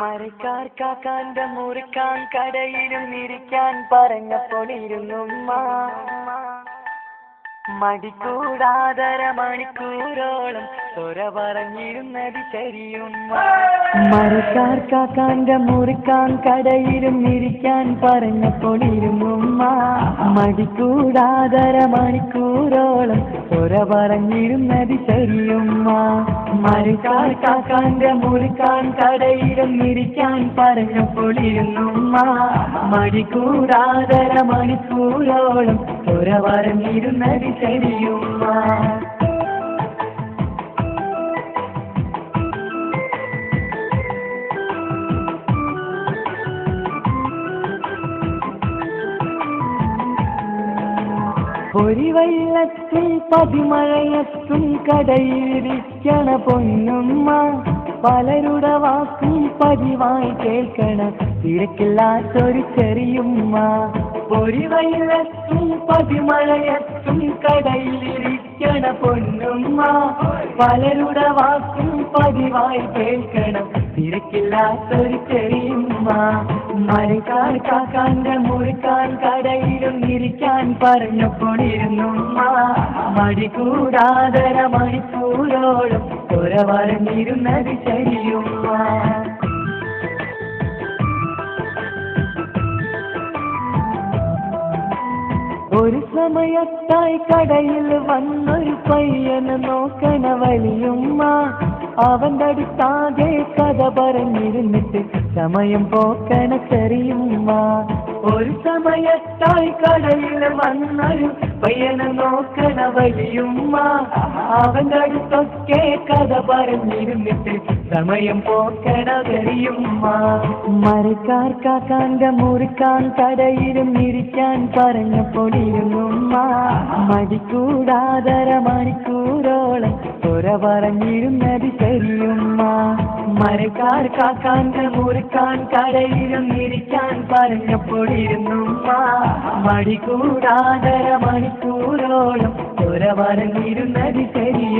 മരക്കാർ കാക്കാന്റെ മുറിക്കാൻ കടയിലും ഇരിക്കാൻ പറഞ്ഞപ്പോൾ ഇരുന്നുമ്മ മടിക്കൂടാതര മണിക്കൂരോളം സ്വര പറഞ്ഞിരുന്നത് ശരിയുമ്മ. മരക്കാർ കാക്കാന്റെ മുറിക്കാൻ കടയിലും ഇരിക്കാൻ പറഞ്ഞപ്പോൾ ഇരുന്നുമ്മ മടിക്കൂടാതര മണിക്കൂരോളം സ്വര പറഞ്ഞിരുന്നത് ശരിയുമ്മ. മരക്കാർ കാക്കാന്റെ മുറിക്കാൻ കടയിലും ഇരിക്കാൻ പറഞ്ഞപ്പോൾ ഇരുന്നുമ്മ മടിക്കൂടാതര മണിക്കൂരോളം സ്വര പറഞ്ഞിരുന്നത് ശരിയുമ്മ. പൊരിവെള്ളത്തിൽ പതിമഴയത്തും കടയിരിക്കണ പൊന്നുമ്മ പലരുടെ വാക്കും പതിവായി കേൾക്കണ തിരക്കില്ലാത്തൊരു ചെറിയുമ്മ. പൊരിവെള്ളത്തും പതിമഴയത്തും കടയിലിരിക്കണ പൊന്നുമ്മ പലരുടെ വാക്കും പതിവായി കേൾക്കണം തിരക്കില്ലാത്തൊരു ചെറിയുമ്മ. മരക്കാർ കാക്കാന്റെ മുറിക്കാൻ കടയിലും ഇരിക്കാൻ പറഞ്ഞപ്പോൾ ഇരുന്നുമ്മ മടികൂടാതര മണിക്കൂരോളം സ്വര പറഞ്ഞിരുന്നത് ശരിയുമ്മ. ഒരു സമയത്തായി കടയിൽ വന്നൊരു പയ്യന് നോക്കണ വലിയുമ്മ അവന്റെ അടുത്താകെ കഥ പറഞ്ഞിരുന്നിട്ട് സമയം പോക്കണ ചെറിയുമ്മ. ഒരു സമയത്തായി കടയിൽ വന്നൊരു പയ്യനെ നോക്കണ വലിയുമ്മ അവന്റെ അടുത്തൊക്കെ കഥ പറഞ്ഞിരുന്നിട്ട് സമയം പോക്കണ ചെറിയുമ്മ. മരക്കാർ കാക്കാന്റെ മുറിക്കാൻ കടയിലും ഇരിക്കാൻ പറഞ്ഞപ്പോൾ ഇരുന്നുമ്മ മടിക്കൂടാതര മണിക്കൂരോളം സ്വര പറഞ്ഞിരുന്നത് ശരിയുമ്മ. മരക്കാർ കാക്കാന്റെ മുറിക്കാൻ കടയിലും ഇരിക്കാൻ പറഞ്ഞപ്പോൾ ഇരുന്നുമ്മ മടികൂടാതര മണിക്കൂരോളം സ്വര പറഞ്ഞിരുന്നത് ശരി.